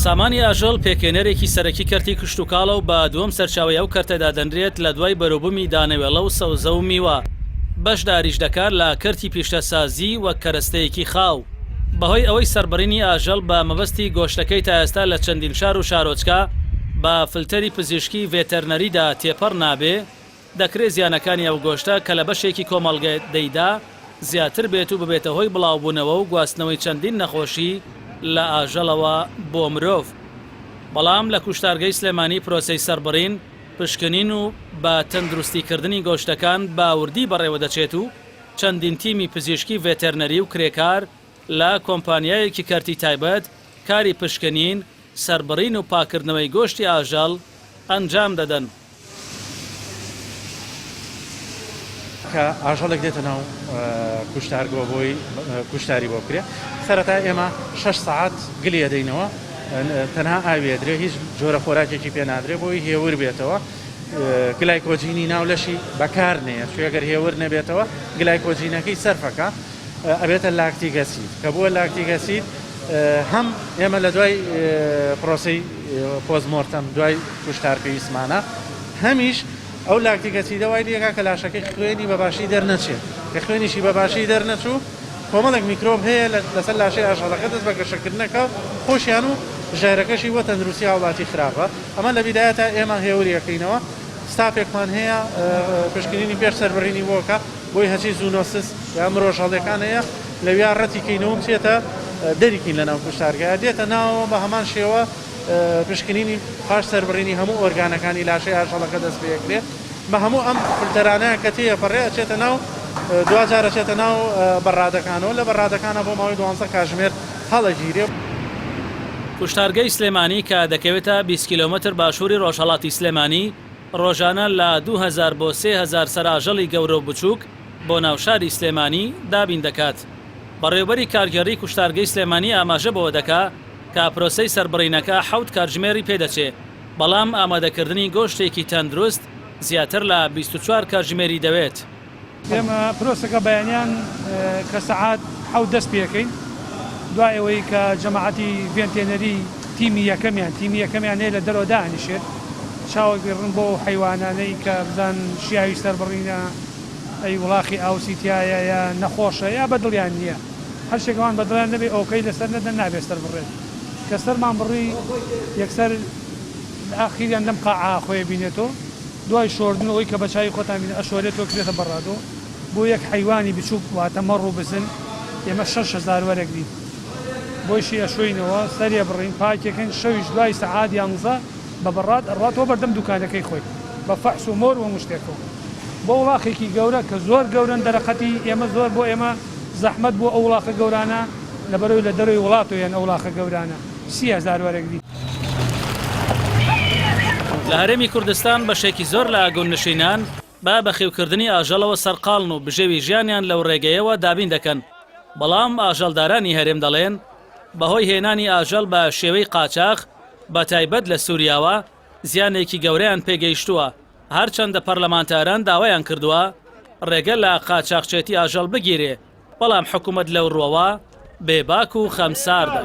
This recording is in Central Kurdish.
سامانی ئاژەڵ پێکێنەرێکی سەرەکی کەرتی کشتتوکاڵە و بە دووەم سەرچاوی ئەو کەرتەدا دەنرێت لە دوای بەروبوومی دانەوێڵە و سەوزە و میوە بەشداریش دەکات لە کەرتی پیشتەسازی وەک کەرەستەیەکی خاو بەهۆی ئەوەی سەربڕینی ئاژەڵ بە مەبەستی گۆشتەکەی تا ئێستا لە چەندین شار و شارۆچکە بە فلتەری پزیشکی ڤێتەرنەریدا تێپەڕ نابێ دەکرێت زیانەکانی ئەو گۆشتە کە لە بەشێکی کۆمەڵگە دەیدا زیاتر بێت و ببێتە هۆی بڵاوبوونەوە و گواستنەوەی چەندین نەخۆشی لە ئاژەڵەوە بۆ مرۆڤ. بەڵام لە کوشتارگەی سلێمانی پرۆسەی سەربڕین پشکنین و بە تەندروستیکردنی گۆشتەکان باوردی بەڕێوە دەچێت و چەندین تیمی پزیشکی ڤێتەرنەری و کرێکار لە کۆمپانیایەکی کەرتی تایبەت کاری پشکنین سەربڕین و پاکردنەوەی گۆشتی ئاژەڵ ئەنجام دەدەن. کە ئاژەڵێک دێتە ناو کوشتارگۆ بۆی کوشتاری بۆ بکرێ سەرەتا ئێمە 6 ساعت گلی دەینەوە تەنها ئاوێدرێ هیچ جۆرە خۆراکێکی پێ نادرێ بۆی هێور بێتەوە گلایکۆجینی ناو لەشی بەکار نەیە شوێگەر هێور نەبێتەوە گلایکۆجینەکەی سەرفەکە ئەبێتە لاکتیک ئەسید کە بووە لاکتیک ئەسید هەم ئێمە لە دوای پرۆسەی پۆزمۆرتەم دوای کوشتار پێویستمانە هەمیش ئەو لاکتیک ئەسیدە وای لێکا کە لاشەکەی خوێنی بەباشی دەرنەچێت کە خوێنیشی بەباشی دەرنەچوو کۆمەڵێک میکرۆب هەیە لەسەر لاشەی ئاژەڵەکە دەست بە گەشەکردنەکە خۆشیان و ژێرەکەشی وە تەندروستی هاوڵاتی خراپە ئەمە لە بیدایەتە ئێمە هێوریەکەینەوە ستافێکمان هەیە پشکنینی پێش سەربڕینی بۆکە بۆی هەچی زوونۆسس یا مرۆژەڵەکان هەیە لەویا ڕەتیکەینەوە بچێتە دەریکین لە ناو کوشتارگایە دێتە ناوەوە بە هەمان شێوە پشکنینی پاش سەربڕینی هەموو ئۆرگانەکانی لاشەی ئاژەڵەکە دەست پێکرێت بە هەموو ئەم فلتەرانەیە کە تێیە پەڕێ ئەچێتە ناو دوجار ئەچێتە ناو بەڕادەکانەوە لە بەڕادەکانە بۆ ماوەی 12 کاتژمێر هەڵەگیرێ. کوشتارگەی سلێمانی کە دەکەوێتە 20 کیلۆمەتر باشووری ڕۆژهەڵاتی سلێمانی ڕۆژانە لە 2000 بۆ 3000 سەراژەڵی گەورە و بچووک بۆ ناوشاری سلێمانی دابین دەکات. بەڕێوەبەری کارگەڕی کوشتارگەی سلێمانی ئاماژە بەوە دەکا کە پرۆسەی سەربڕینەکە 7 کاتژمێری پێدەچێت بەڵام ئامادەکردنی گۆشتێکی تەندروست زیاتر لە 24 کاتژمێری دەوێت. ئێمە پرۆسەکە بەیانیان کە سەعات 7 دەست پێکەین دوای ئەوەی کە جەماعەتی ڤێنتێنەری تیمی یەکەمیان هەیە لە دەرەوە دانیشێت چاوەگەڕن بۆ حیوانانەی کە بزان شیاوی سەربڕینە ئەی وڵاخی ئاوسیتیایە یا نەخۆشە یا بەدڵیان نییە هەر شێکەوان بەدڵیان نەبێ ئەوکەی لەسەر نەدەن نابێت سەربڕێت کە سەرمان بڕی یەکسەر ئاخیریان لەم قاعا خۆی بینێتەوە دوای شۆردنەوەی کە بەچوی خۆتان بینێت ئەشۆرێتەوە کرێتە بەڕادۆ بۆ یەک حیوانی بچووک واتە مەڕ و بزن ئێمە 6,000 وەرەك دین بۆیشی ئەشۆینەوە سەریە بڕین پاکێکن شەویش دوای سەعات 11 بە بەڕاد ئەڕاتەوە بەردەم دوکانەکەی خۆی بە فەحس و مۆر و مشتێکەوە بۆ وڵاقێکی گەورە کە زۆر گەورن دەرەقەتی ئێمە زۆر بۆ ئێمە زەحمەت بۆ ئەو وڵاقە گەورانە لەبەرەوەی لە دەروی وڵاتۆ یان ئەو وڵاقە گەورانە 30,000 وەرەك دین. لە هەرێمی کوردستان بەشێکی زۆر لە ئاگۆنشینان با بەخێوکردنی ئاژەڵەوە سەرقاڵن و بژێوی ژیانیان لەو ڕێگەیەوە دابین دەکەن بەڵام ئاژەڵدارانی هەرێم دەڵێن بەهۆی هێنانی ئاژەڵ بە شێوەی قاچاق بە تایبەت لە سووریاوە زیانێکی گەورەیان پێگەیشتووە هەرچەندە پەرلەمانتاران داوایان کردووە ڕێگە لە قاچاقچێتی ئاژەڵ بگیرێ بەڵام حکوومەت لەو ڕۆوە بێباک و خەمساردە.